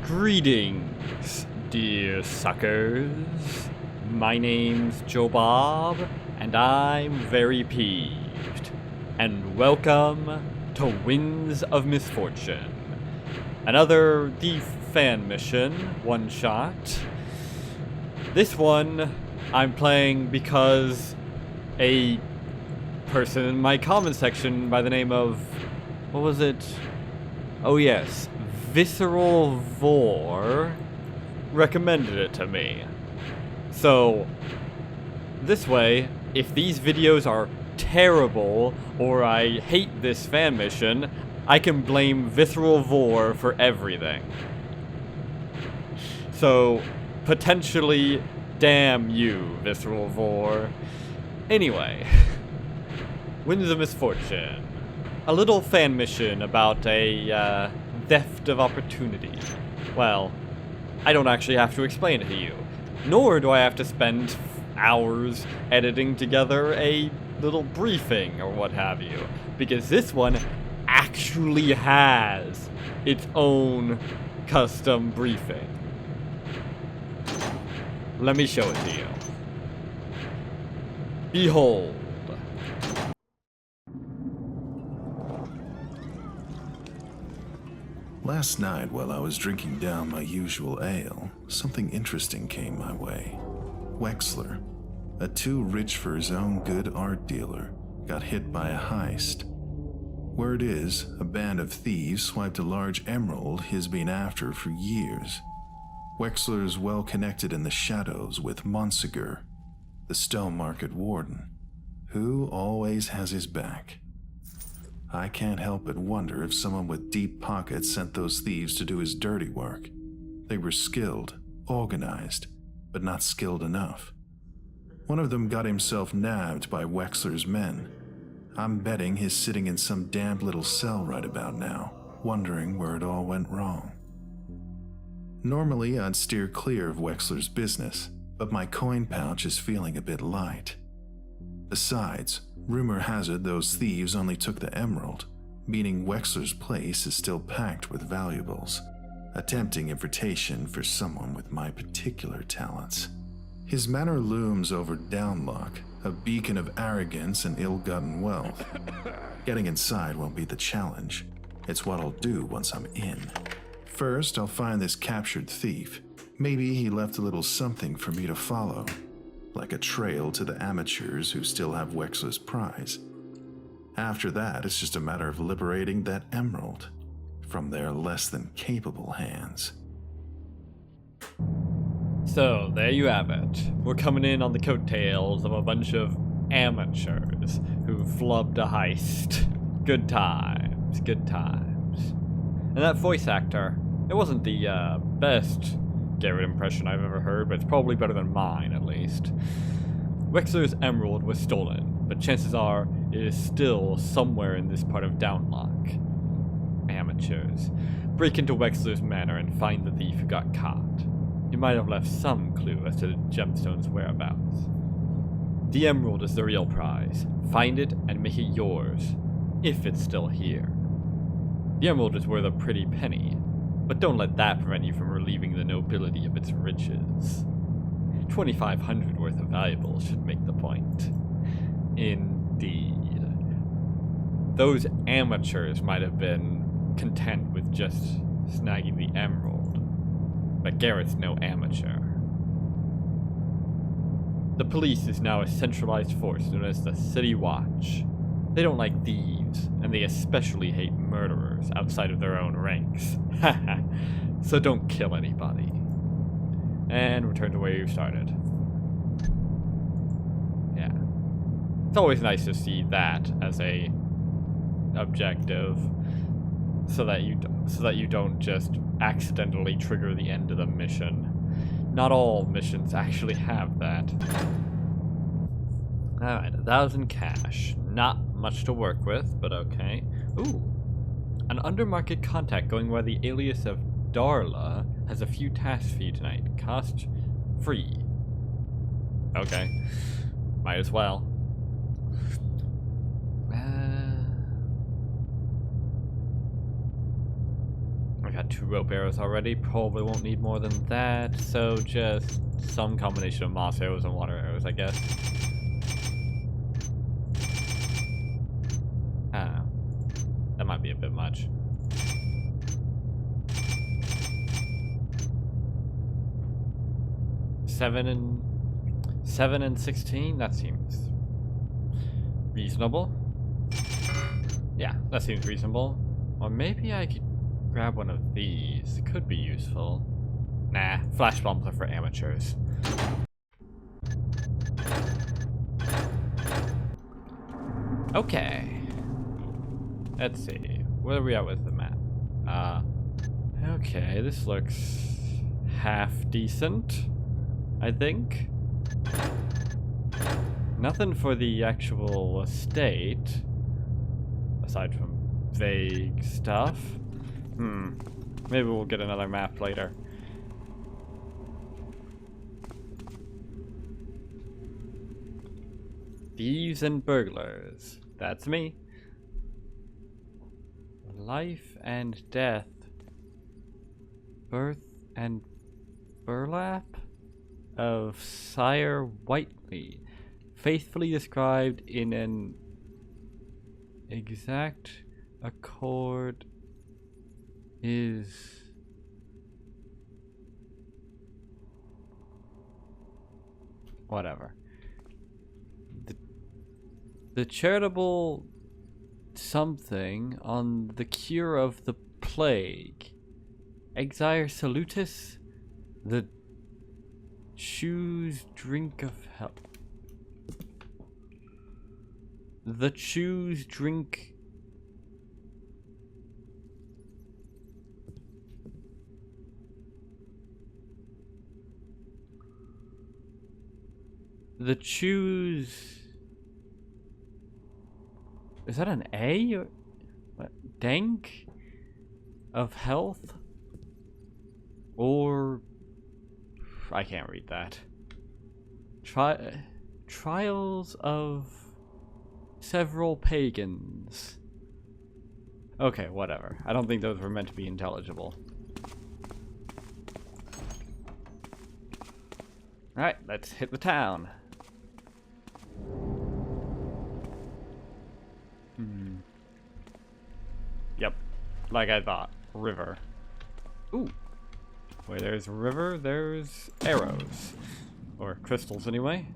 Greetings, dear suckers. My name's Joe Bob, and I'm very peeved. And welcome to Winds of Misfortune. Another Thief fan mission, one shot. This one I'm playing because a person in my comment section by the name of, what was it? Oh yes, Visceral Vor recommended it to me. So, this way, if these videos are terrible or I hate this fan mission, I can blame Visceral Vor for everything. So, potentially, damn you, Visceral Vor. Anyway, Winds of Misfortune. A little fan mission about a, theft of opportunity. Well, I don't actually have to explain it to you. Nor do I have to spend hours editing together a little briefing or what have you. Because this one actually has its own custom briefing. Let me show it to you. Behold. Last night, while I was drinking down my usual ale, something interesting came my way. Wexler, a too rich for his own good art dealer, got hit by a heist. Word is, a band of thieves swiped a large emerald he's been after for years. Wexler is well connected in the shadows with Monsegur, the stone market warden, who always has his back. I can't help but wonder if someone with deep pockets sent those thieves to do his dirty work. They were skilled, organized, but not skilled enough. One of them got himself nabbed by Wexler's men. I'm betting he's sitting in some damp little cell right about now, wondering where it all went wrong. Normally, I'd steer clear of Wexler's business, but my coin pouch is feeling a bit light. Besides, rumor has it those thieves only took the emerald, meaning Wexler's place is still packed with valuables. A tempting invitation for someone with my particular talents. His manor looms over Downlock, a beacon of arrogance and ill-gotten wealth. Getting inside won't be the challenge. It's what I'll do once I'm in. First, I'll find this captured thief. Maybe he left a little something for me to follow. Like a trail to the amateurs who still have Wexler's prize. After that, it's just a matter of liberating that emerald from their less than capable hands. So, there you have it. We're coming in on the coattails of a bunch of amateurs who flubbed a heist. Good times, good times. And that voice actor, it wasn't the best Garrett impression I've ever heard, but it's probably better than mine, at least. Wexler's emerald was stolen, but chances are it is still somewhere in this part of Downlock. Amateurs. Break into Wexler's manor and find the thief who got caught. He might have left some clue as to the gemstone's whereabouts. The emerald is the real prize. Find it and make it yours, if it's still here. The emerald is worth a pretty penny, but don't let that prevent you from relieving the nobility of its riches. 2,500 worth of valuables should make the point. Indeed. Those amateurs might have been content with just snagging the emerald, but Garrett's no amateur. The police is now a centralized force known as the City Watch. They don't like thieves, and they especially hate murderers outside of their own ranks. Haha. So don't kill anybody. And return to where you started. Yeah. It's always nice to see that as a objective, so that you don't just accidentally trigger the end of the mission. Not all missions actually have that. Alright, 1,000 cash. Not much to work with, but okay. Ooh. An undermarket contact going by the alias of Darla has a few tasks for you tonight. Cost free. Okay. Might as well. I got 2 rope arrows already. Probably won't need more than that. So just some combination of moss arrows and water arrows, I guess. Ah, that might be a bit much. Seven and 16. That seems reasonable. Yeah, that seems reasonable. Or maybe I could grab one of these. It could be useful. Nah, flash bombs are for amateurs. Okay. Let's see. Where are we at with the map? Okay, this looks half decent, I think. Nothing for the actual estate, aside from vague stuff. Maybe we'll get another map later. Thieves and burglars. That's me. Life and death. Birth and burlap of Sire Whiteley. Faithfully described in an exact accord is whatever. The charitable something on the cure of the plague. Exire salutis, the choose drink of health. The choose drink. The choose. Is that an A or what? Dank of health? Or I can't read that. Trials of several pagans. Okay, whatever. I don't think those were meant to be intelligible. Alright, let's hit the town. Yep, like I thought. River. Ooh. Where there's a river, there's arrows. Or crystals, anyway.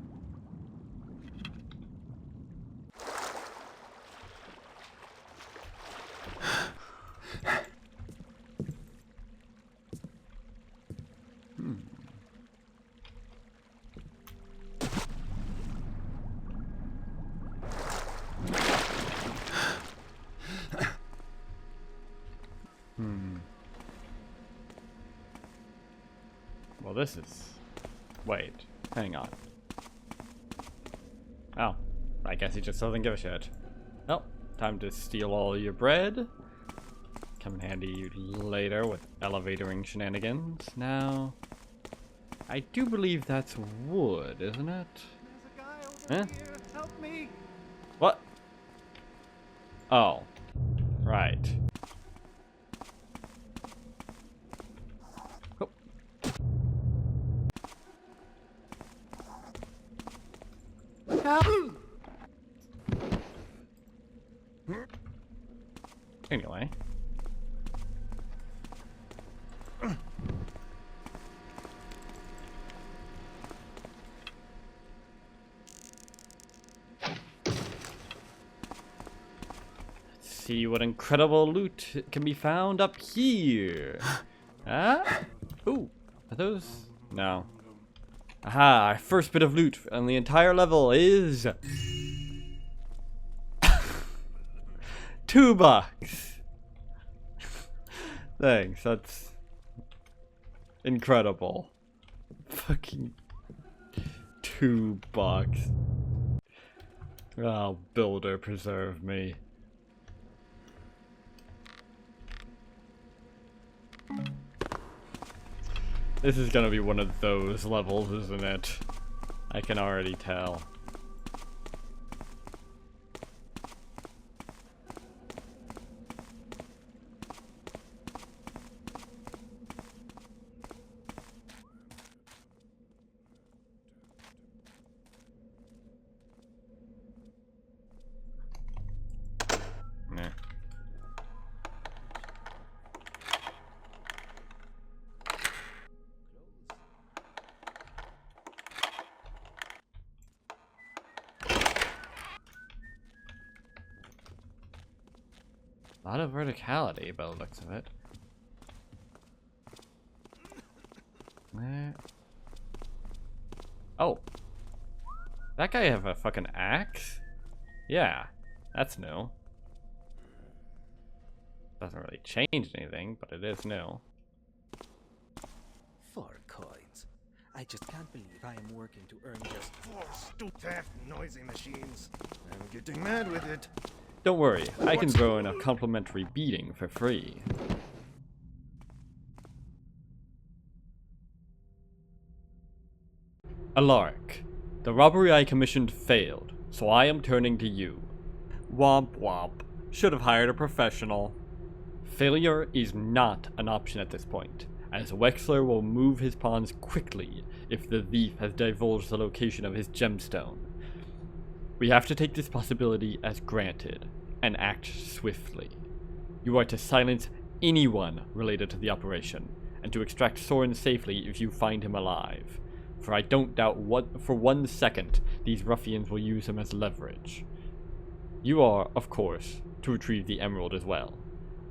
Well, this is... Wait, hang on. Oh, I guess he just doesn't give a shit. Well, time to steal all your bread. Come in handy later with elevatoring shenanigans. Now, I do believe that's wood, isn't it? There's a guy over here. Help me. What? Oh, right. Anyway. Let's see what incredible loot can be found up here. Huh? Ooh, are those? No. Aha, our first bit of loot on the entire level is $2. Thanks, that's incredible. Fucking $2. Oh, builder, preserve me. This is gonna be one of those levels, isn't it? I can already tell. lot of verticality by the looks of it. Where? Oh. That guy have a fucking axe? Yeah, that's new. Doesn't really change anything, but it is new. 4 coins. I just can't believe I am working to earn just 4 Stupid noisy machines. I'm getting mad with it. Don't worry, I can throw in a complimentary beating for free. Alaric, the robbery I commissioned failed, so I am turning to you. Womp womp. Should have hired a professional. Failure is not an option at this point, as Wexler will move his pawns quickly if the thief has divulged the location of his gemstone. We have to take this possibility as granted, and act swiftly. You are to silence anyone related to the operation, and to extract Soren safely if you find him alive. For I don't doubt for 1 second these ruffians will use him as leverage. You are, of course, to retrieve the emerald as well.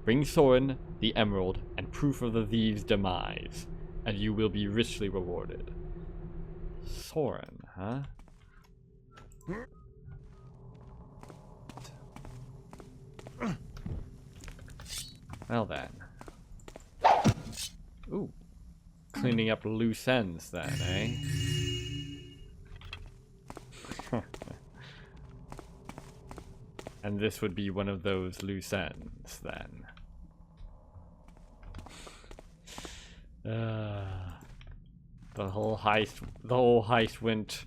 Bring Soren, the emerald, and proof of the thieves' demise, and you will be richly rewarded. Soren, huh? Well then. Ooh. Cleaning up loose ends then, eh? And this would be one of those loose ends then. The whole heist went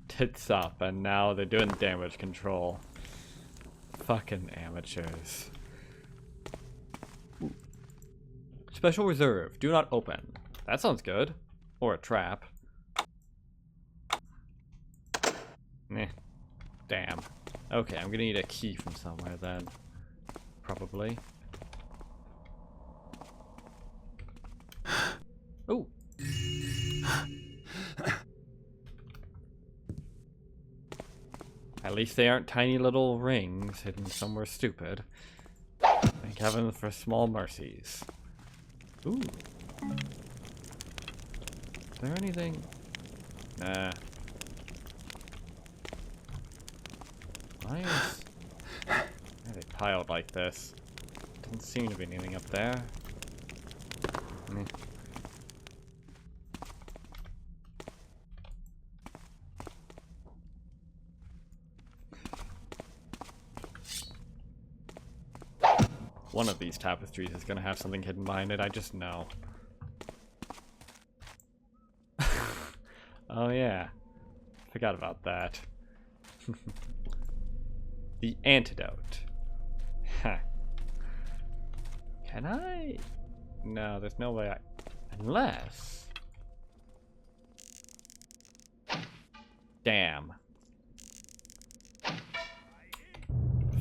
tits up, and now they're doing damage control. Fucking amateurs. Ooh. Special reserve. Do not open. That sounds good. Or a trap. Meh. Damn. Okay, I'm gonna need a key from somewhere then. Probably. Oh. At least they aren't tiny little rings hidden somewhere stupid. Thank heaven for small mercies. Ooh. Is there anything? Nah. Why are they piled like this? Doesn't seem to be anything up there. Meh. One of these tapestries is gonna have something hidden behind it, I just know. Oh yeah. Forgot about that. The antidote. Huh. Can I? No, there's no way I... Unless... Damn.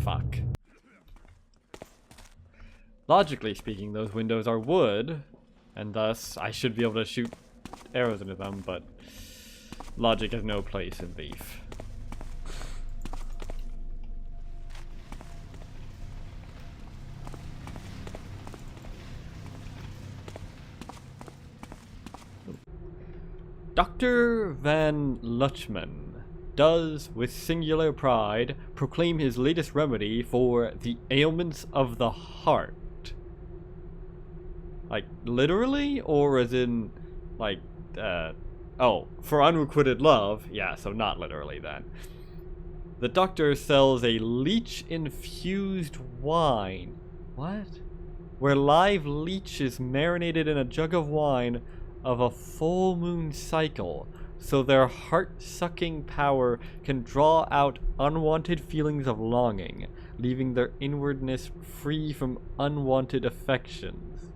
Fuck. Logically speaking, those windows are wood, and thus I should be able to shoot arrows into them, but logic has no place in Thief. Dr. Van Lutchman does, with singular pride, proclaim his latest remedy for the ailments of the heart. Like, literally? Or as in, like, oh, for unrequited love? Yeah, so not literally then. The doctor sells a leech-infused wine. What? Where live leech is marinated in a jug of wine of a full moon cycle, so their heart-sucking power can draw out unwanted feelings of longing, leaving their inwardness free from unwanted affections.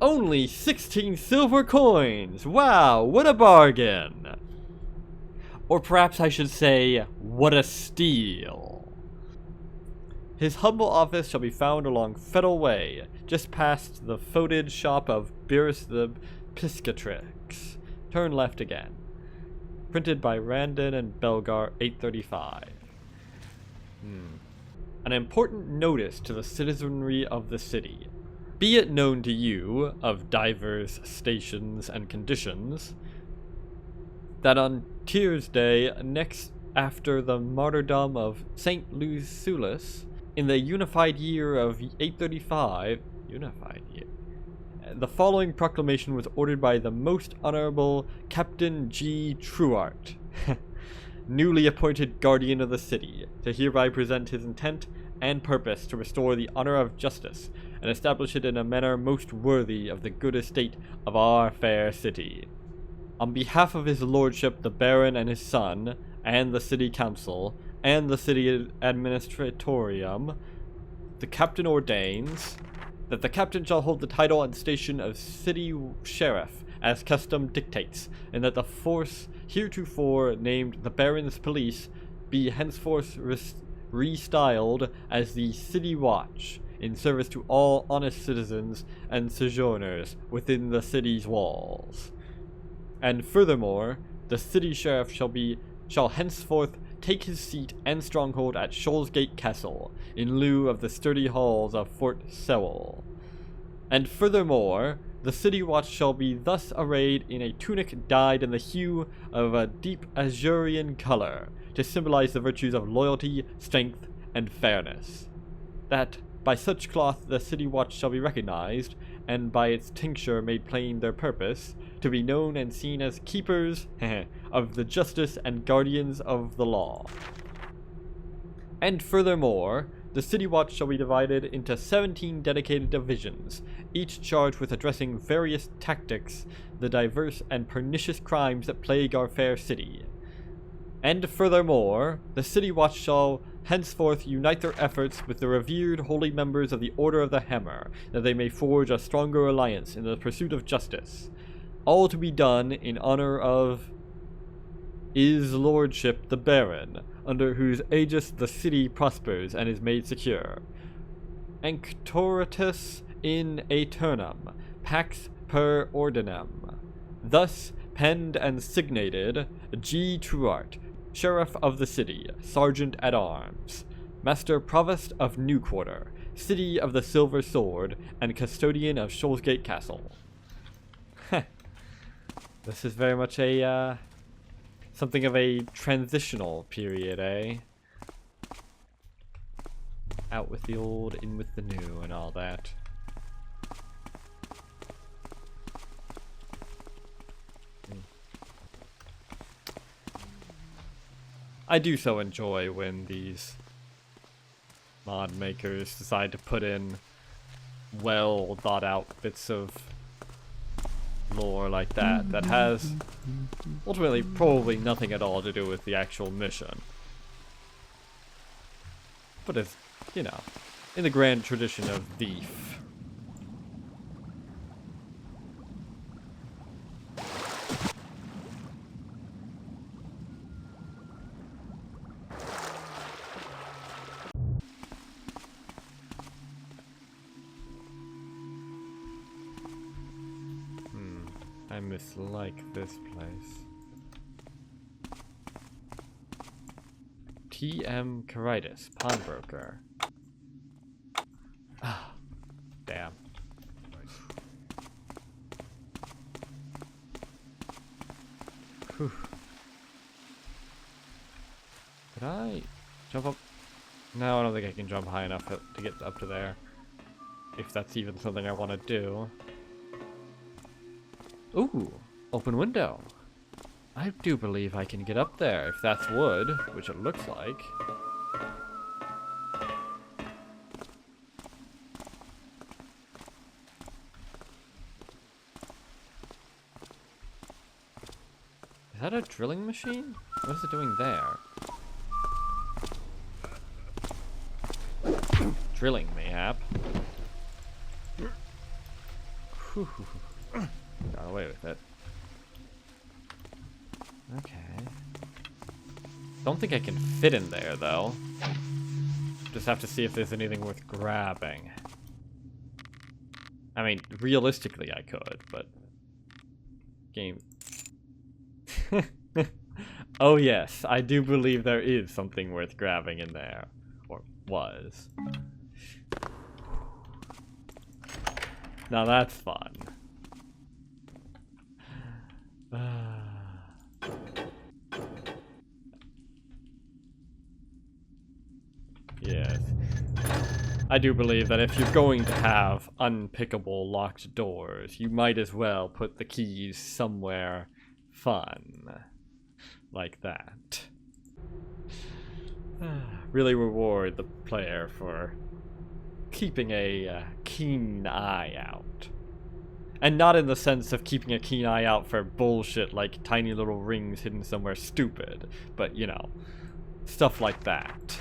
Only 16 silver coins! Wow, what a bargain! Or perhaps I should say, what a steal! His humble office shall be found along Fettle Way, just past the foated shop of Beerus the Piscatrix. Turn left again. Printed by Randon and Belgar, 835. An important notice to the citizenry of the city. Be it known to you, of divers stations and conditions, that on Tuesday next after the martyrdom of Saint Lucullus, in the unified year of 835, the following proclamation was ordered by the Most Honorable Captain G. Truart, newly appointed guardian of the city, to hereby present his intent and purpose to restore the honor of justice and establish it in a manner most worthy of the good estate of our fair city. On behalf of his lordship the Baron and his son, and the city council, and the city administratorium, the captain ordains that the captain shall hold the title and station of city sheriff as custom dictates, and that the force heretofore named the Baron's police be henceforth restyled as the City Watch, in service to all honest citizens and sojourners within the city's walls. And furthermore, the city sheriff shall henceforth take his seat and stronghold at Shoalsgate Castle, in lieu of the sturdy halls of Fort Sewell. And furthermore, the city watch shall be thus arrayed in a tunic dyed in the hue of a deep azurian color, to symbolize the virtues of loyalty, strength, and fairness. That by such cloth the city watch shall be recognized, and by its tincture made plain their purpose, to be known and seen as keepers of the justice and guardians of the law. And furthermore, the city watch shall be divided into 17 dedicated divisions, each charged with addressing various tactics, the diverse and pernicious crimes that plague our fair city. And furthermore, the city watch shall henceforth unite their efforts with the revered holy members of the Order of the Hammer, that they may forge a stronger alliance in the pursuit of justice. All to be done in honor of his lordship the Baron, under whose aegis the city prospers and is made secure. Anctoritas in aeternum, pax per ordinem. Thus penned and signated G. Truart, Sheriff of the City, Sergeant at Arms, Master Provost of New Quarter, City of the Silver Sword, and Custodian of Shoalsgate Castle. This is very much a, something of a transitional period, eh? Out with the old, in with the new, and all that. I do so enjoy when these mod makers decide to put in well thought out bits of lore like that, that has ultimately probably nothing at all to do with the actual mission. But it's, you know, in the grand tradition of Thief. I mislike this place. T.M. Caritas, pawnbroker. Ah, damn. Whew. Could I jump up? No, I don't think I can jump high enough to get up to there. If that's even something I want to do. Ooh, open window. I do believe I can get up there if that's wood, which it looks like. Is that a drilling machine? What is it doing there? Drilling, mayhap. Whew. Got away with it. Okay. Don't think I can fit in there, though. Just have to see if there's anything worth grabbing. I mean, realistically I could, but... Game... Oh yes, I do believe there is something worth grabbing in there. Or was. Now that's fun. Yes. I do believe that if you're going to have unpickable locked doors, you might as well put the keys somewhere fun. Like that. Really reward the player for keeping a keen eye out. And not in the sense of keeping a keen eye out for bullshit like tiny little rings hidden somewhere stupid, but you know, stuff like that.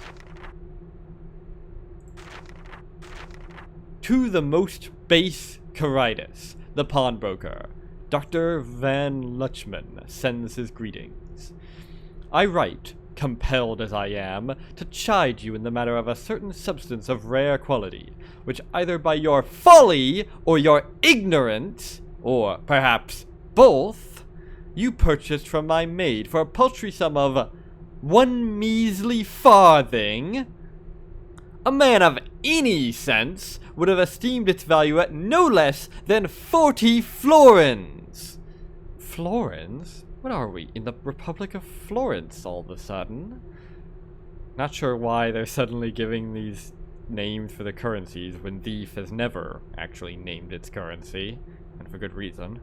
To the most base Caritas, the pawnbroker, Dr. Van Lutchman sends his greetings. I write, compelled as I am, to chide you in the matter of a certain substance of rare quality, which either by your folly or your ignorance, or perhaps both, you purchased from my maid for a paltry sum of 1 measly farthing. A man of any sense would have esteemed its value at no less than 40 florins. Florins? What are we, in the Republic of Florence all of a sudden? Not sure why they're suddenly giving these names for the currencies when Thief has never actually named its currency, and for good reason.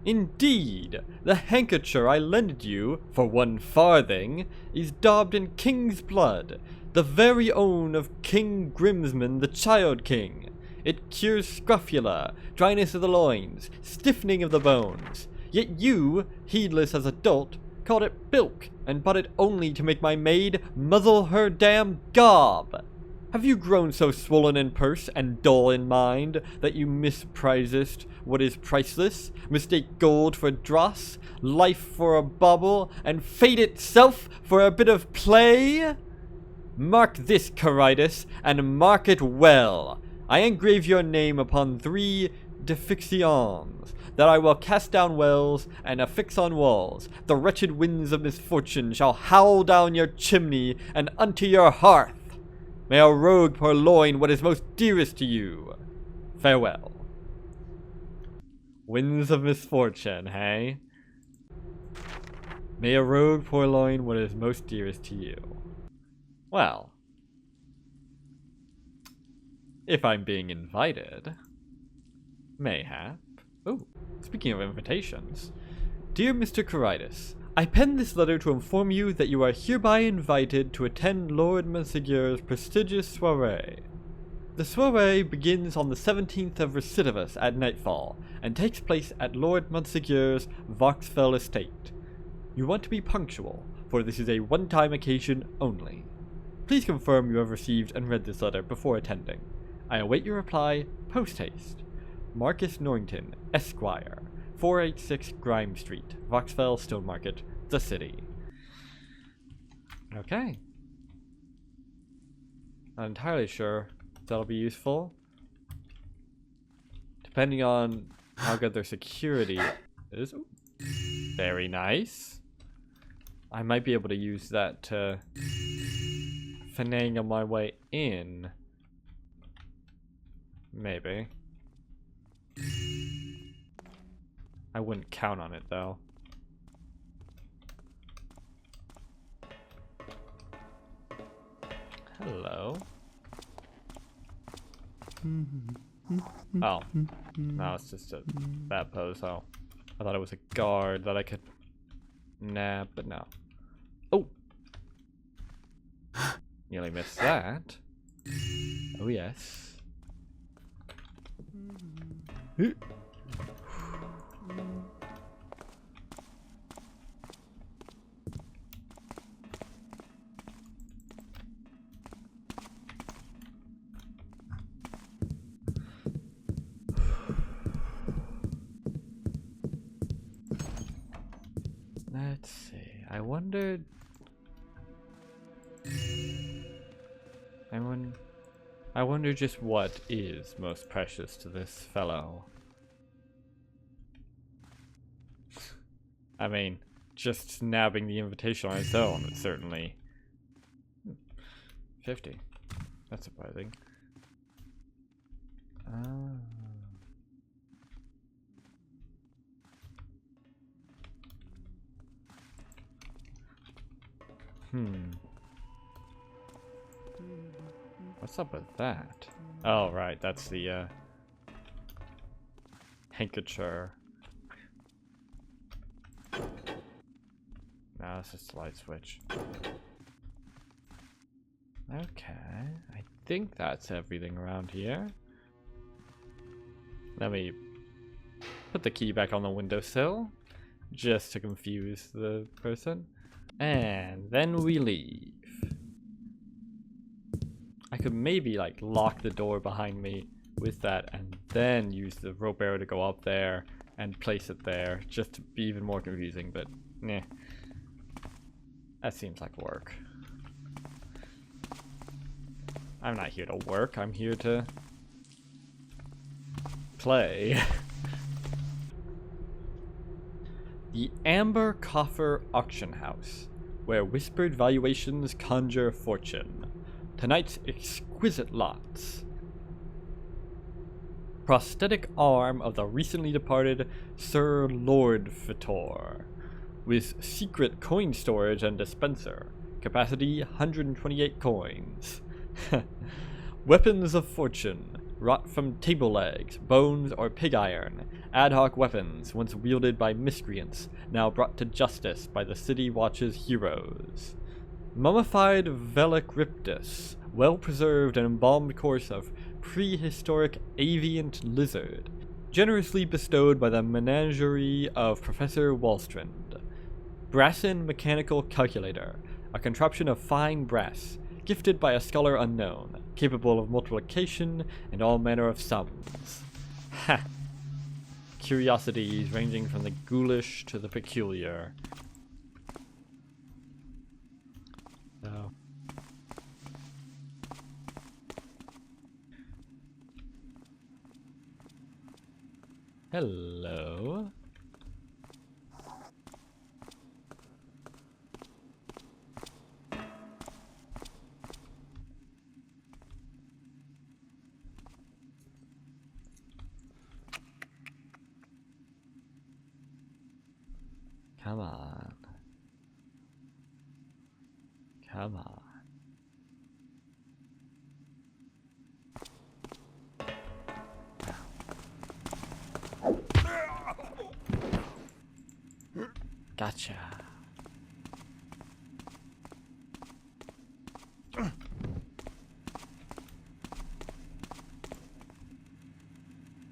Indeed, the handkercher I lended you for 1 farthing is daubed in king's blood, the very own of King Grimsman the Child King. It cures scrofula, dryness of the loins, stiffening of the bones. Yet you, heedless as a dolt, called it bilk, and bought it only to make my maid muzzle her damn gob. Have you grown so swollen in purse and dull in mind that you misprizest what is priceless, mistake gold for dross, life for a bauble, and fate itself for a bit of play? Mark this, Caritas, and mark it well. I engrave your name upon 3 defixions, that I will cast down wells and affix on walls. The wretched winds of misfortune shall howl down your chimney and unto your hearth. May a rogue purloin what is most dearest to you. Farewell. Winds of misfortune, hey? May a rogue purloin what is most dearest to you. Well, if I'm being invited, mayhap. Oh, speaking of invitations. Dear Mr. Caritas, I pen this letter to inform you that you are hereby invited to attend Lord Monseigneur's prestigious soiree. The soiree begins on the 17th of Recidivus at nightfall, and takes place at Lord Monseigneur's Vauxfell estate. You want to be punctual, for this is a one-time occasion only. Please confirm you have received and read this letter before attending. I await your reply post-haste. Marcus Norrington, Esquire, 486 Grime Street, Vauxfell, Stillmarket, the city. Okay. Not entirely sure if that'll be useful. Depending on how good their security is. Ooh, very nice. I might be able to use that to finagle my way in. Maybe. I wouldn't count on it though. Hello. Oh. No, it's just a bad pose. Oh. I thought it was a guard that I could nab, but no. Oh! Nearly missed that. Oh yes. Let's see. I wonder just what is most precious to this fellow. I mean, just nabbing the invitation on its own would certainly... 50. That's surprising. What's up with that? Oh, right, that's the, handkerchief. No, it's just a light switch. Okay, I think that's everything around here. Let me put the key back on the windowsill, just to confuse the person. And then we leave. I could maybe like lock the door behind me with that and then use the rope arrow to go up there and place it there, just to be even more confusing, but nah. That seems like work. I'm not here to work, I'm here to play. The Amber Coffer Auction House, where whispered valuations conjure fortune. Tonight's exquisite lots. Prosthetic arm of the recently departed Sir Lord Vitor, with secret coin storage and dispenser. Capacity 128 coins. Weapons of fortune, wrought from table legs, bones, or pig iron. Ad hoc weapons, once wielded by miscreants, now brought to justice by the City Watch's heroes. Mummified Velocryptus, well-preserved and embalmed corpse of prehistoric avian lizard, generously bestowed by the menagerie of Professor Wallstrand. Brassin Mechanical Calculator, a contraption of fine brass, gifted by a scholar unknown, capable of multiplication and all manner of sums. Ha! Curiosities ranging from the ghoulish to the peculiar. So. Hello. Come on. Come on. Gotcha.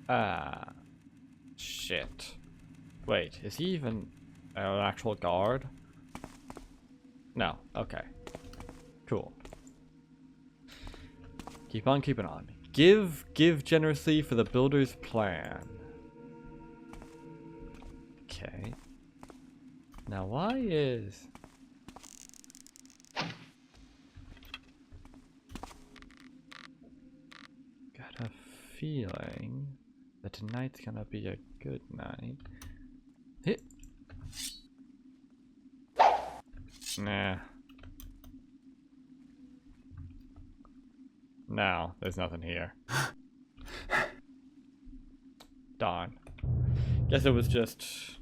Ah. Shit. Wait, is he even an actual guard? No. Okay. Cool. Keep on keeping on. Give generously for the builder's plan. Okay. Now why is... Got a feeling that tonight's gonna be a good night. Hit. Nah. No, there's nothing here. Darn. Guess it was just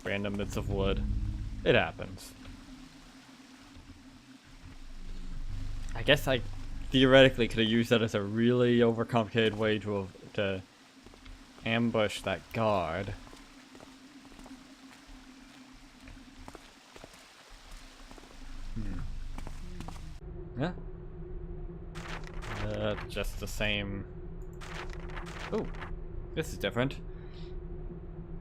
random bits of wood. It happens. I guess I theoretically could have used that as a really overcomplicated way to ambush that guard. Yeah. Just the same. Oh, this is different.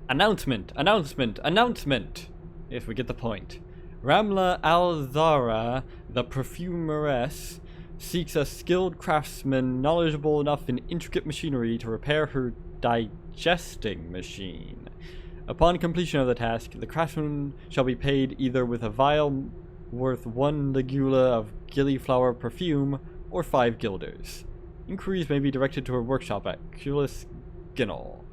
Announcement! Announcement! Announcement! If we get the point. Ramla Al-Zara, the perfumeress, seeks a skilled craftsman knowledgeable enough in intricate machinery to repair her digesting machine. Upon completion of the task, the craftsman shall be paid either with a vial worth 1 ligula of gillyflower perfume or 5 guilders. Inquiries may be directed to her workshop at Culis Ginnel.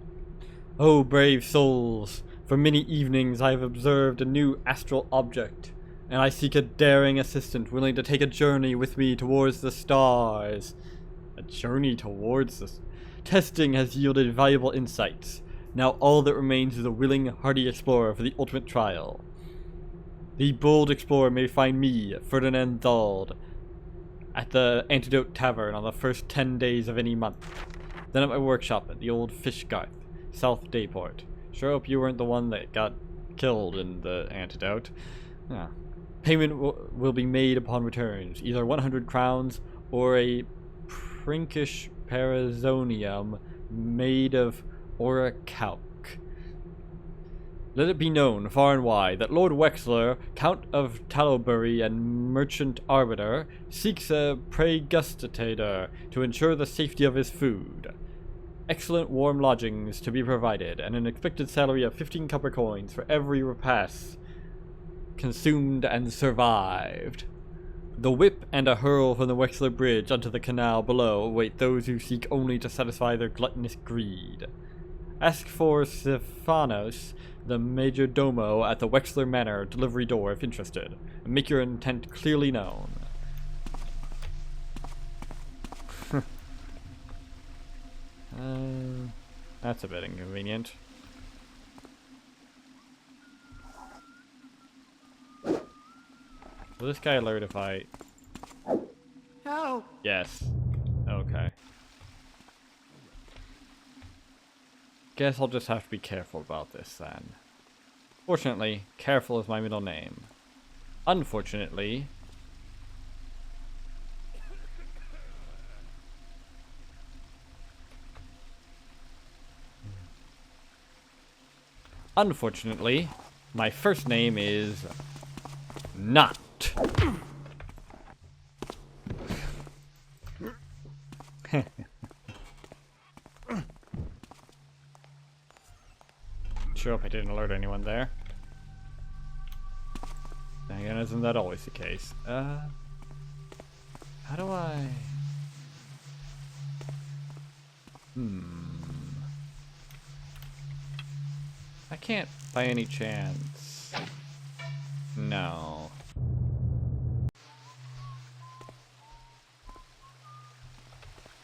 Oh, brave souls, For many evenings I have observed a new astral object, and I seek a daring assistant willing to take a journey with me towards the stars. A journey towards the... Testing has yielded valuable insights. Now all that remains is a willing, hardy explorer for the ultimate trial. The bold explorer may find me, Ferdinand Thald, at the Antidote Tavern on the first 10 days of any month. Then at my workshop at the old Fish Garth, South Dayport. Sure hope you weren't the one that got killed in the Antidote. Yeah. Payment will be made upon returns, either 100 crowns or a prinkish parazonium made of orichalc. Let it be known, far and wide, that Lord Wexler, Count of Tallowbury and Merchant Arbiter, seeks a praegustator to ensure the safety of his food. Excellent warm lodgings to be provided, and an expected salary of 15 copper coins for every repast consumed and survived. The whip and a hurl from the Wexler Bridge onto the canal below await those who seek only to satisfy their gluttonous greed. Ask for Stephanos, the major domo at the Wexler Manor delivery door if interested, and make your intent clearly known. That's a bit inconvenient. Will this guy alert if I... Help! Yes. Okay. Guess I'll just have to be careful about this then. Fortunately, Careful is my middle name. Unfortunately... Unfortunately, my first name is... not. Sure hope I didn't alert anyone there. Then again, isn't that always the case? How do I... I can't by any chance. No.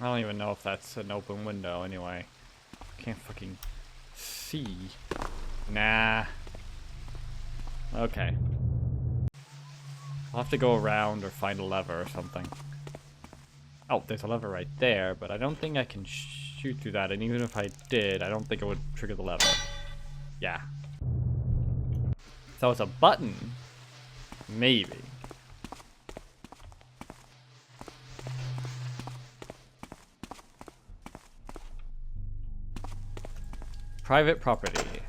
I don't even know if that's an open window anyway. Can't fucking see. Nah. Okay. I'll have to go around or find a lever or something. Oh, there's a lever right there, but I don't think I can shoot through that, and even if I did, I don't think it would trigger the lever. Yeah. So it's a button? Maybe. Private property.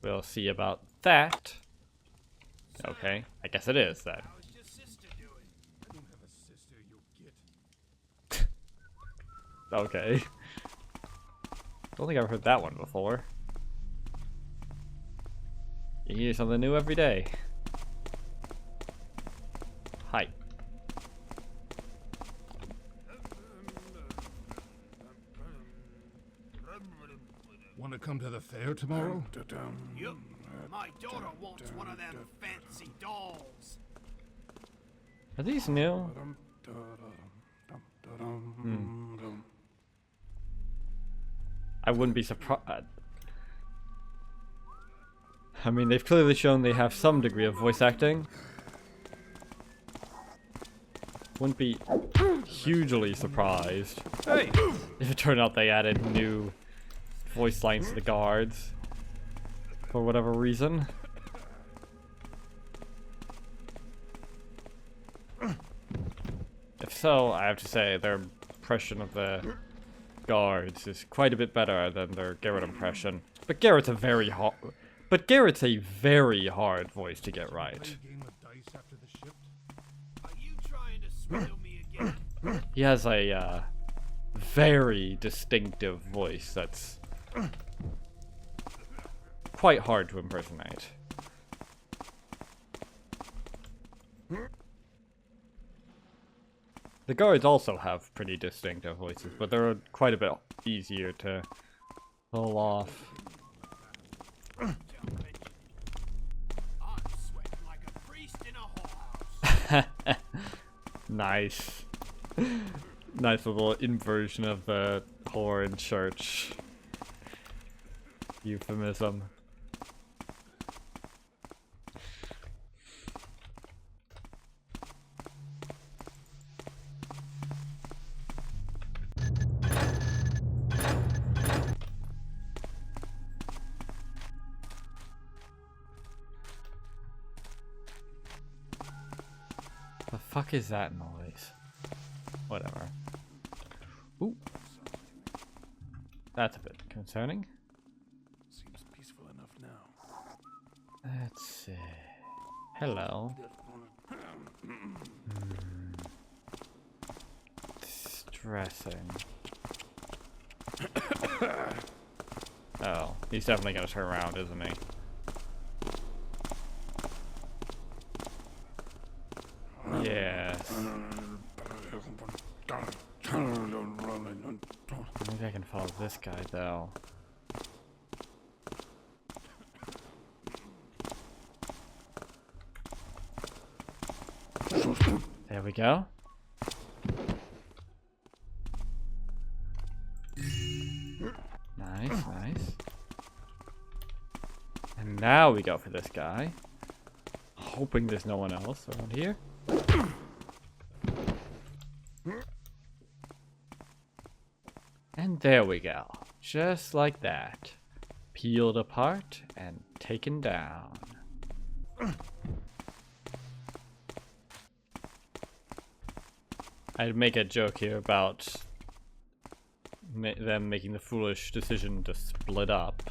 We'll see about that. Okay, I guess it is then. How's your sister doing? I don't have a sister, you git. Okay. Don't think I've heard that one before. You hear something new every day. Hi. Want to come to the fair tomorrow? Yup. My daughter wants one of them fancy dolls. Are these new? I wouldn't be surprised. I mean, they've clearly shown they have some degree of voice acting. Wouldn't be hugely surprised if it turned out they added new voice lines to the guards for whatever reason. If so, I have to say their impression of the guards is quite a bit better than their Garrett impression. But Garrett's a very hard voice to get right. Game of dice after the shift? Are you trying to swindle me again? He has a very distinctive voice that's quite hard to impersonate. The guards also have pretty distinctive voices, but they're quite a bit easier to pull off. I'm sweating like a priest in a whorehouse. Nice. Nice little inversion of the whore in church euphemism. The fuck is that noise? Whatever. Ooh. That's a bit concerning. Seems peaceful enough now. Let's see. Hello. Distressing. Oh, he's definitely gonna turn around, isn't he? Yes. Maybe I can follow this guy though. There we go. Nice, nice. And now we go for this guy. Hoping there's no one else around here. And there we go. Just like that. Peeled apart and taken down. I'd make a joke here about them making the foolish decision to split up.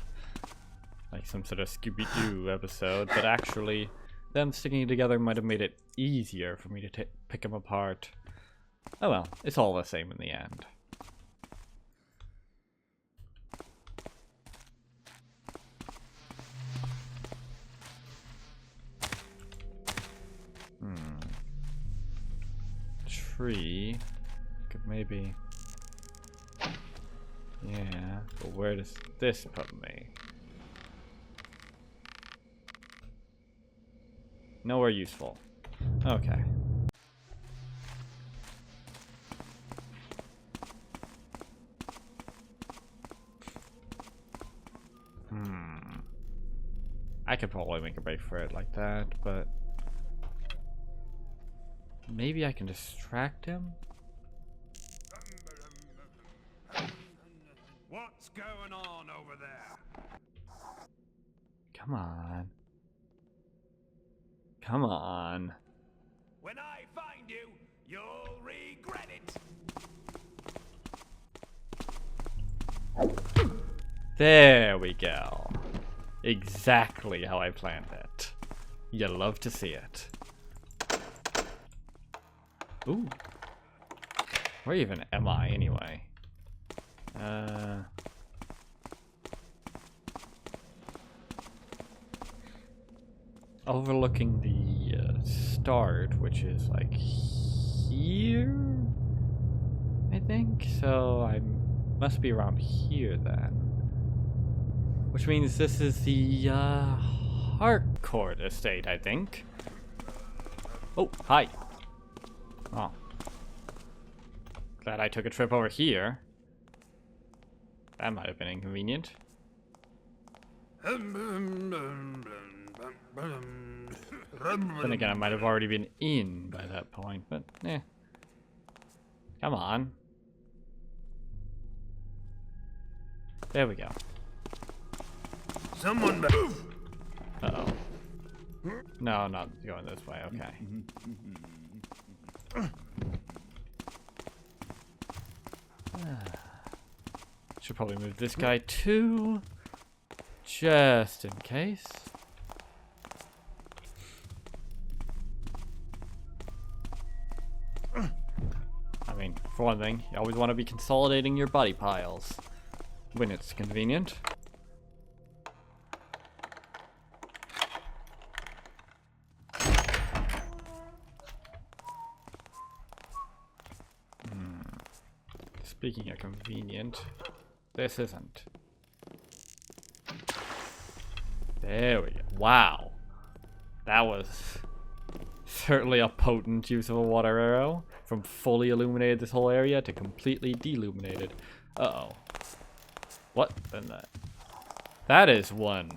Like some sort of Scooby-Doo episode, but actually them sticking together might have made it easier for me to pick them apart. Oh well, it's all the same in the end. Tree could maybe, yeah, but where does this put me? Nowhere useful. Okay. I could probably make a break for it like that, but maybe I can distract him? What's going on over there? Come on. Come on. When I find you, you'll regret it. There we go. Exactly how I planned it. You love to see it. Ooh. Where even am I anyway? Overlooking the start, which is like here, I think. So I must be around here then. Which means this is the Harcourt estate, I think. Oh, hi. Oh. Glad I took a trip over here. That might have been inconvenient. Then again, I might have already been in by that point, but eh. Come on. There we go. Someone. Uh-oh. No, not going this way, okay. Should probably move this guy too, just in case. I mean, for one thing, you always want to be consolidating your body piles when it's convenient. Speaking of convenient, this isn't. There we go. Wow. That was certainly a potent use of a water arrow. From fully illuminated this whole area to completely deluminated. Uh-oh. What in the... That is one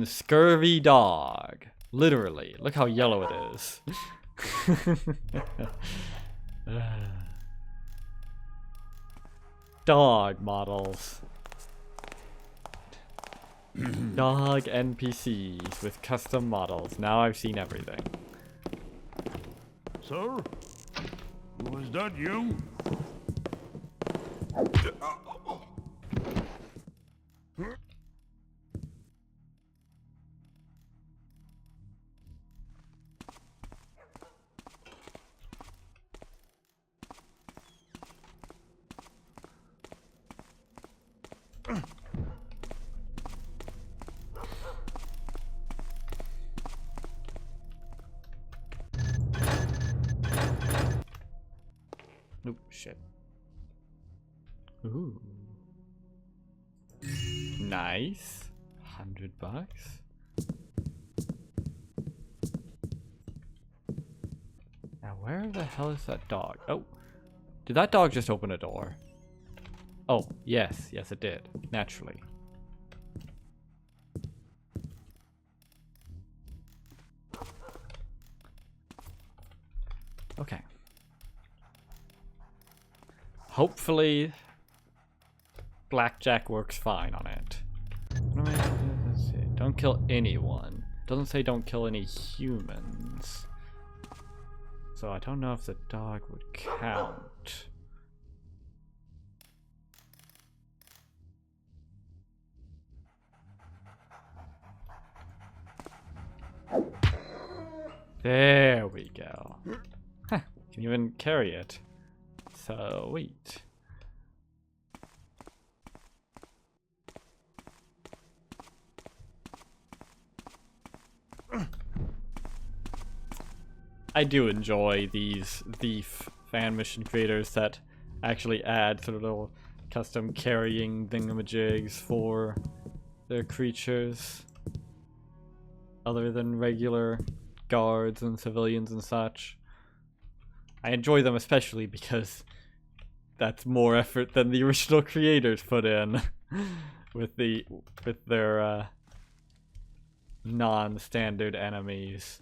scurvy dog. Literally. Look how yellow it is. Dog models. Dog NPCs with custom models. Now I've seen everything. Sir? Was that you? Nope, shit. Ooh. Nice. $100. Now where the hell is that dog? Oh. Did that dog just open a door? Oh, yes. Yes, it did. Naturally. Okay. Hopefully, blackjack works fine on it. Let's see. Don't kill anyone. Doesn't say don't kill any humans. So I don't know if the dog would count. There we go. Huh, can even carry it. Sweet. I do enjoy these Thief fan mission creators that actually add sort of little custom carrying thingamajigs for their creatures other than regular guards and civilians and such. I enjoy them especially because that's more effort than the original creators put in with their non-standard enemies.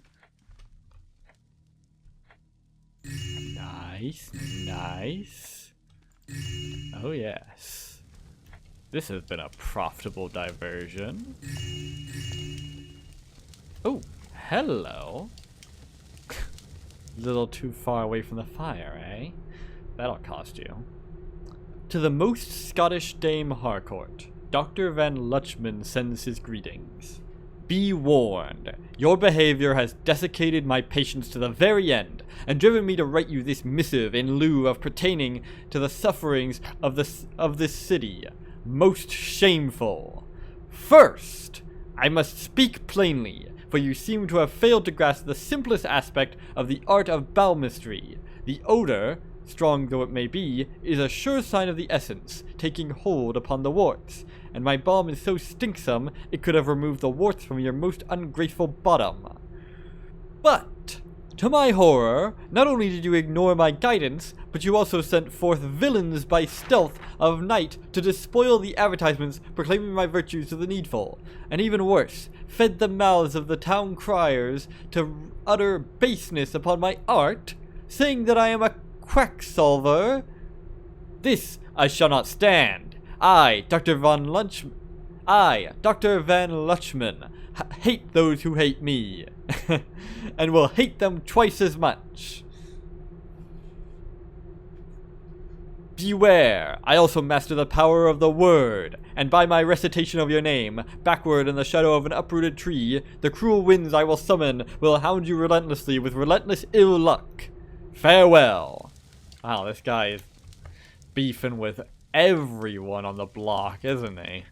Nice, nice. Oh yes. This has been a profitable diversion. Oh, hello. Little too far away from the fire, eh? That'll cost you. To the most Scottish Dame Harcourt, Dr. Van Lutchman sends his greetings. Be warned, your behavior has desiccated my patience to the very end, and driven me to write you this missive in lieu of pertaining to the sufferings of this city. Most shameful. First, I must speak plainly, for you seem to have failed to grasp the simplest aspect of the art of palmistry. The odor, strong though it may be, is a sure sign of the essence, taking hold upon the warts, and my balm is so stinksome it could have removed the warts from your most ungrateful bottom. But, to my horror, not only did you ignore my guidance, but you also sent forth villains by stealth of night to despoil the advertisements proclaiming my virtues to the needful, and even worse, fed the mouths of the town criers to utter baseness upon my art, saying that I am a quacksalver. This I shall not stand. I, Dr. Van Lutchman, hate those who hate me, and will hate them twice as much. Beware, I also master the power of the word, and by my recitation of your name, backward in the shadow of an uprooted tree, the cruel winds I will summon will hound you relentlessly with relentless ill luck. Farewell. Wow, this guy is beefing with everyone on the block, isn't he?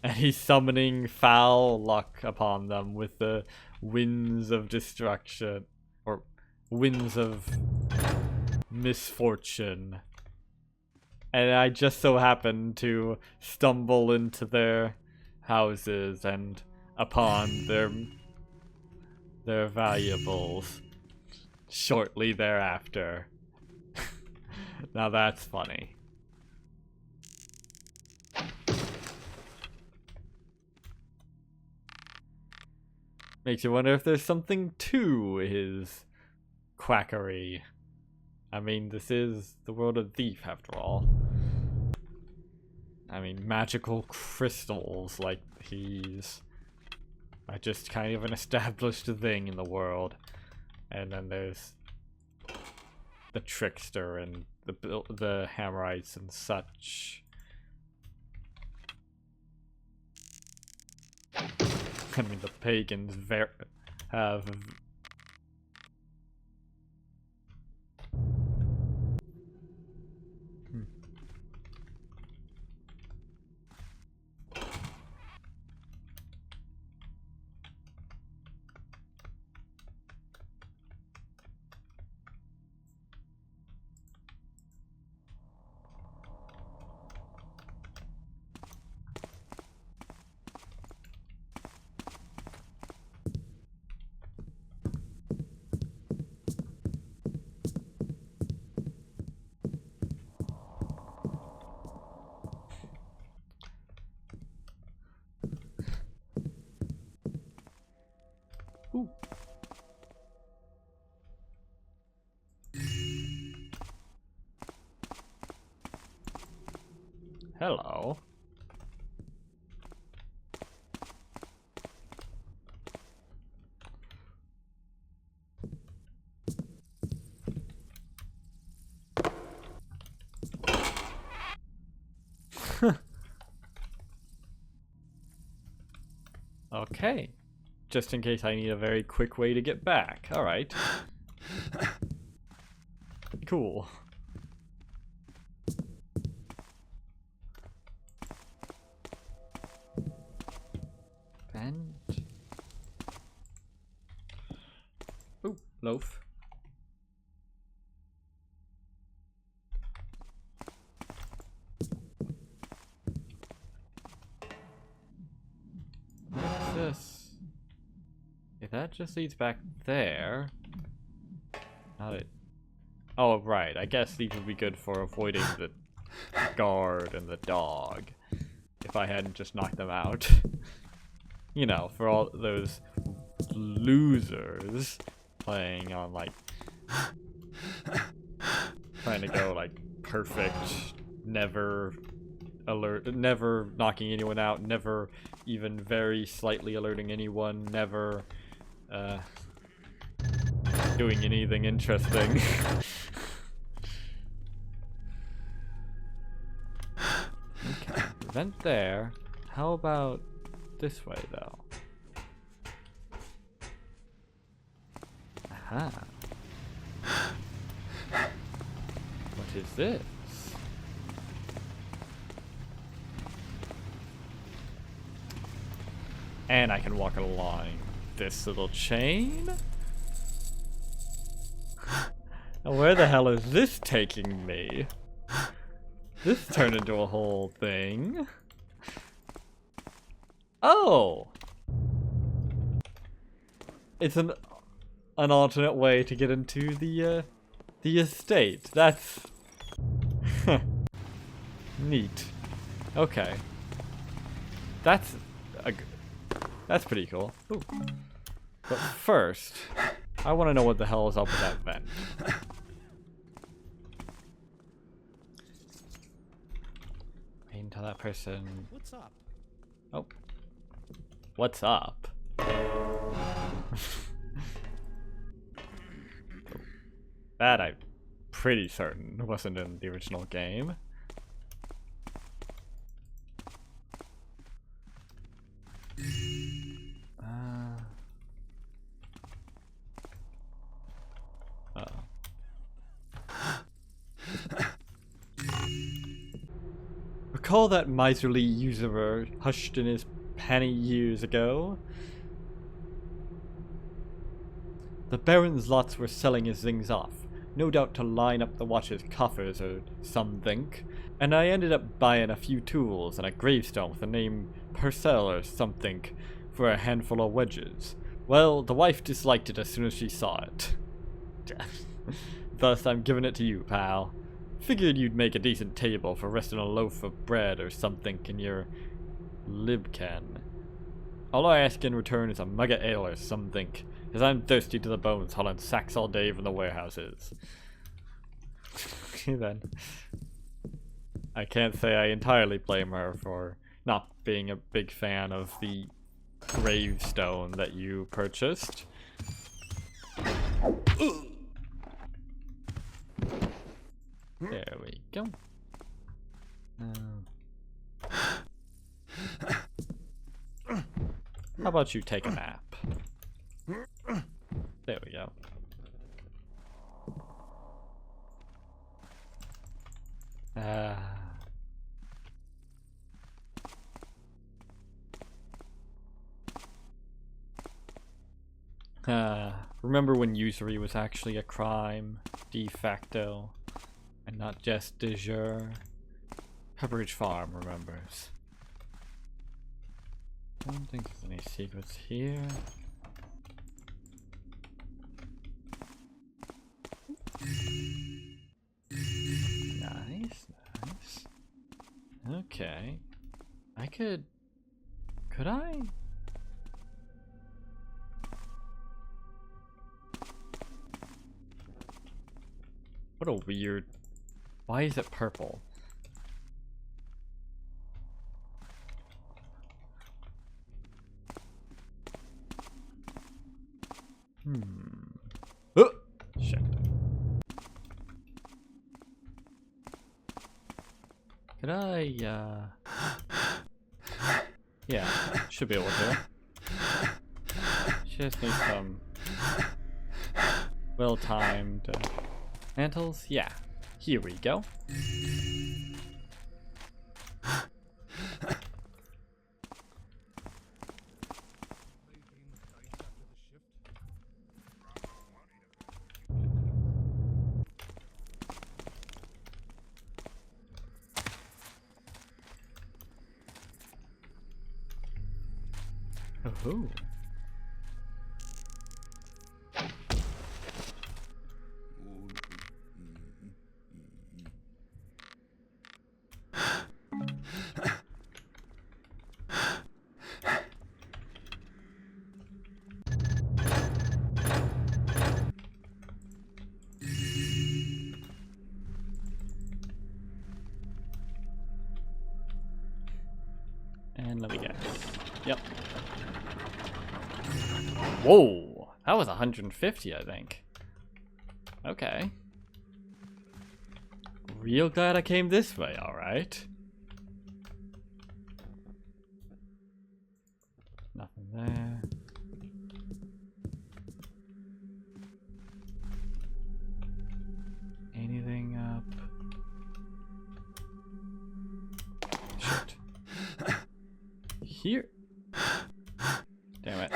And he's summoning foul luck upon them with the winds of destruction, or winds of Misfortune. And I just so happened to stumble into their houses and upon their valuables shortly thereafter. Now that's funny. Makes you wonder if there's something to his quackery. I mean, this is the world of Thief, after all. I mean, magical crystals like these are just kind of an established thing in the world. And then there's the trickster and the Hammerites and such. I mean, the pagans have... Ooh. Hello. Okay. Just in case I need a very quick way to get back. Alright. Cool. And... ooh, loaf. What's this? If that just leads back there... Not it. Oh, right. I guess these would be good for avoiding the guard and the dog. If I hadn't just knocked them out. You know, for all those losers playing on, like... trying to go, like, perfect, never knocking anyone out, never even very slightly alerting anyone, never, doing anything interesting. Okay, vent there. How about this way, though? Aha. What is this? And I can walk along this little chain? Now where the hell is this taking me? This turned into a whole thing. Oh! It's an alternate way to get into the estate. That's neat. Okay. That's pretty cool. Ooh. But first, I want to know what the hell is up with that vent. Wait until that person... What's up? Oh. What's up? That I'm pretty certain wasn't in the original game. Recall that miserly usurer hushed in his penny years ago? The Baron's lots were selling his things off. no doubt to line up the watch's coffers or something, and I ended up buying a few tools and a gravestone with the name Purcell or something for a handful of wedges. Well, the wife disliked it as soon as she saw it. Thus, I'm giving it to you, pal. Figured you'd make a decent table for resting a loaf of bread or something in your libken. All I ask in return is a mug of ale or something, as I'm thirsty to the bones hauling sacks all day from the warehouses. Then, I can't say I entirely blame her for not being a big fan of the gravestone that you purchased. There we go. How about you take a nap? There we go. Remember when usury was actually a crime, de facto, and not just de jure? Pepperidge Farm remembers. Don't think there's any secrets here. Nice, nice. Okay. Could I? What a weird... Why is it purple? Oh! Shit. Could I, yeah, should be able to. Just need some well-timed mantles. Yeah, here we go. Oh. And let me guess. Yep. Whoa, that was 150, I think. Okay. Real glad I came this way, alright. Nothing there. Anything up? Shit. Here. Damn it.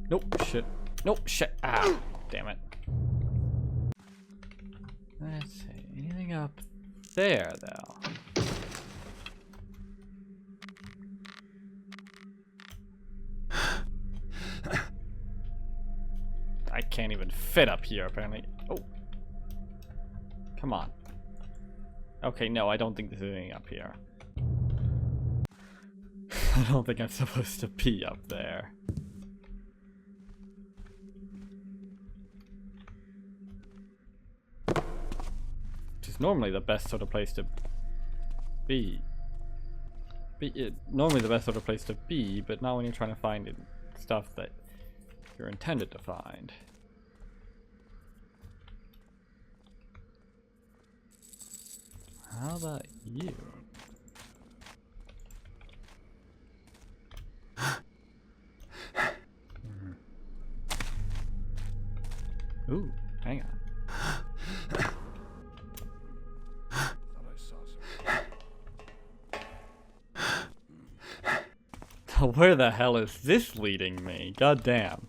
Nope, shit. Nope, shit. Ah, damn it. Let's see. Anything up there, though? I can't even fit up here, apparently. Oh. Come on. Okay, no, I don't think there's anything up here. I don't think I'm supposed to be up there. Which is normally the best sort of place to be. Normally the best sort of place to be, but not when you're trying to find stuff that you're intended to find. How about you? Ooh, hang on. Where the hell is this leading me? God damn.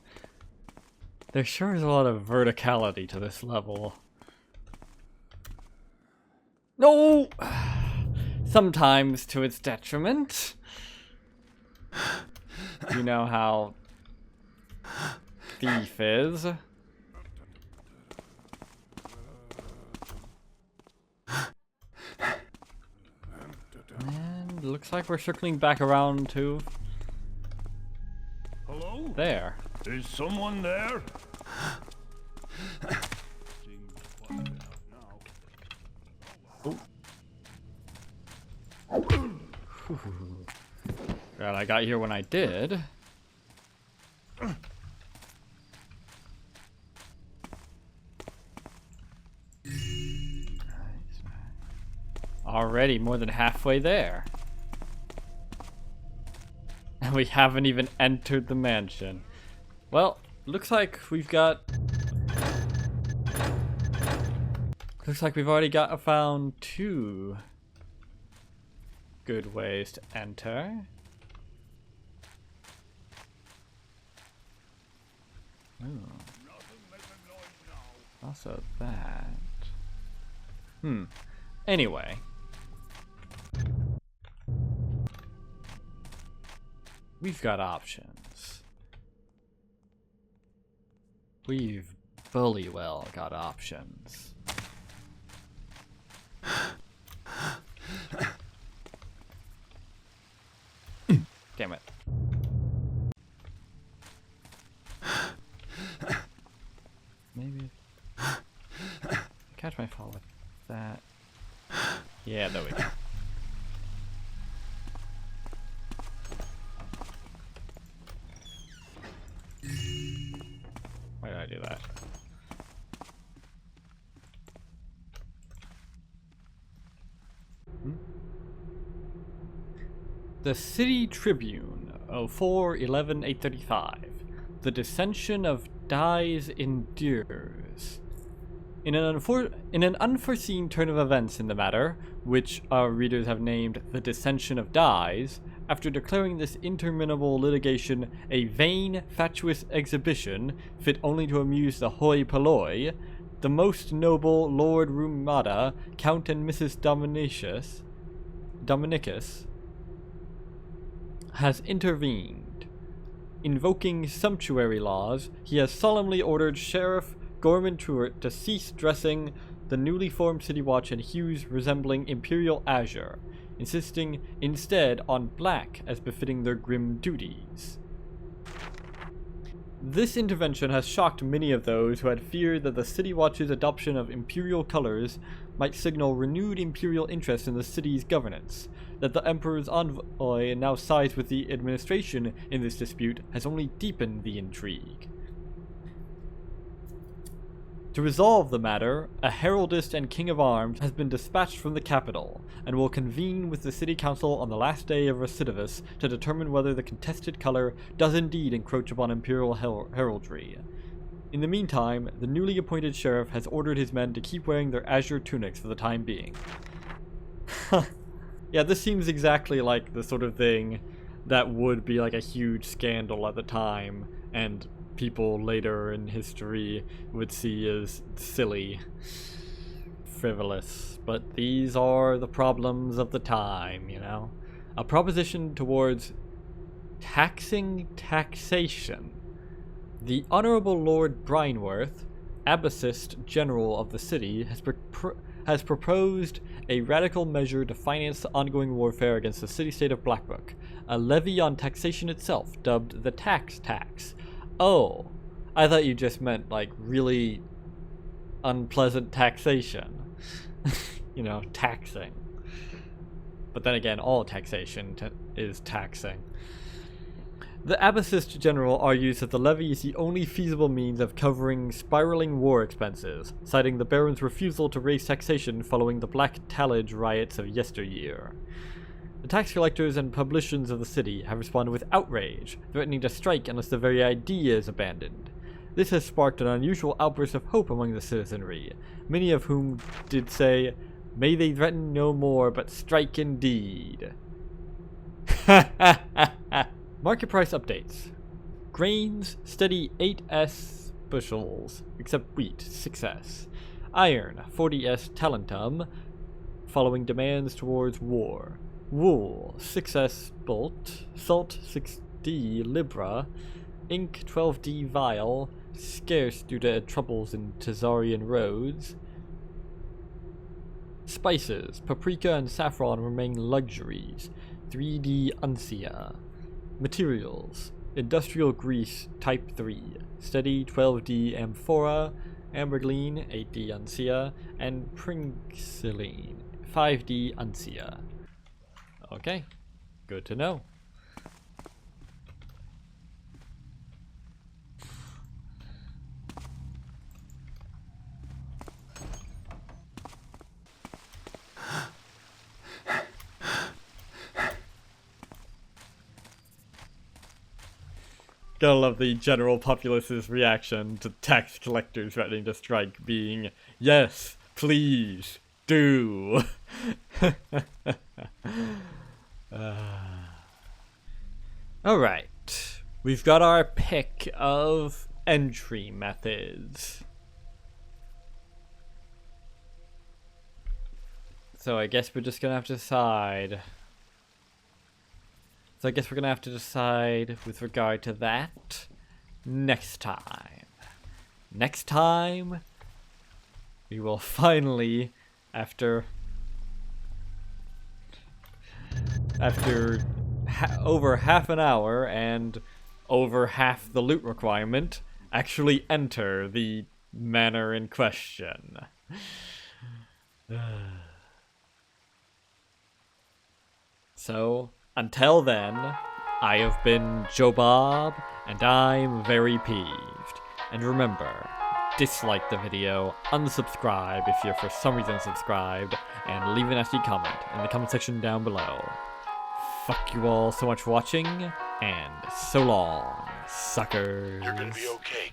There sure is a lot of verticality to this level. No! Sometimes to its detriment. You know how Thief is. And looks like we're circling back around to Hello? there. Is someone there? God, I got here when I did. Already more than halfway there. And we haven't even entered the mansion. Well, looks like we've got... Looks like we've already found 2 good ways to enter. Ooh. Also that. Anyway. We've got options. We've bully well got options. Damn it. Maybe catch my fall with that. Yeah, there we go. Why did I do that? The City Tribune, 04/11/835. The dissension of dies endures. In an unforeseen turn of events in the matter, which our readers have named the dissension of dies, after declaring this interminable litigation a vain, fatuous exhibition, fit only to amuse the hoi polloi, the most noble Lord Rumada, Count and Mrs. Dominicus, has intervened. Invoking sumptuary laws, he has solemnly ordered Sheriff Gorman Truart to cease dressing the newly formed City Watch in hues resembling imperial azure, insisting instead on black as befitting their grim duties. This intervention has shocked many of those who had feared that the City Watch's adoption of imperial colors might signal renewed imperial interest in the city's governance. That the Emperor's envoy now sides with the administration in this dispute has only deepened the intrigue. To resolve the matter, a heraldist and king of arms has been dispatched from the capital, and will convene with the city council on the last day of Recidivus to determine whether the contested color does indeed encroach upon imperial heraldry. In the meantime, the newly appointed sheriff has ordered his men to keep wearing their azure tunics for the time being. Yeah, this seems exactly like the sort of thing that would be like a huge scandal at the time, and people later in history would see as silly, frivolous. But these are the problems of the time, you know? A proposition towards taxing taxation. The Honorable Lord Brineworth, Abbessist General of the city, has proposed a radical measure to finance the ongoing warfare against the city-state of Blackbrook, a levy on taxation itself, dubbed the tax. Oh, I thought you just meant, like, really unpleasant taxation. You know, taxing. But then again, all taxation is taxing. The Abbessist General argues that the levy is the only feasible means of covering spiraling war expenses, citing the Baron's refusal to raise taxation following the Black Tallage riots of yesteryear. The tax collectors and publicans of the city have responded with outrage, threatening to strike unless the very idea is abandoned. This has sparked an unusual outburst of hope among the citizenry, many of whom did say, "May they threaten no more, but strike indeed." Market price updates. Grains, steady 8s bushels, except wheat, 6s. Iron, 40s talentum, following demands towards war. Wool, 6s bolt. Salt, 6d libra. Ink, 12d vial, scarce due to troubles in Tazarian roads. Spices, paprika and saffron remain luxuries, 3d uncia. Materials, industrial grease type 3, steady 12d amphora, ambergline 8d uncia, and pringxeline 5d uncia. Okay, good to know. Gotta love the general populace's reaction to tax collectors threatening to strike being, yes, please, do. Alright, we've got our pick of entry methods. So I guess we're just gonna have to decide. So I guess we're gonna have to decide with regard to that next time. Next time, we will finally, after over half an hour and over half the loot requirement, actually enter the manor in question. So, until then, I have been Joe Bob, and I'm very peeved. And remember, dislike the video, unsubscribe if you're for some reason subscribed, and leave a nasty comment in the comment section down below. Fuck you all so much for watching, and so long, suckers. You're gonna be okay.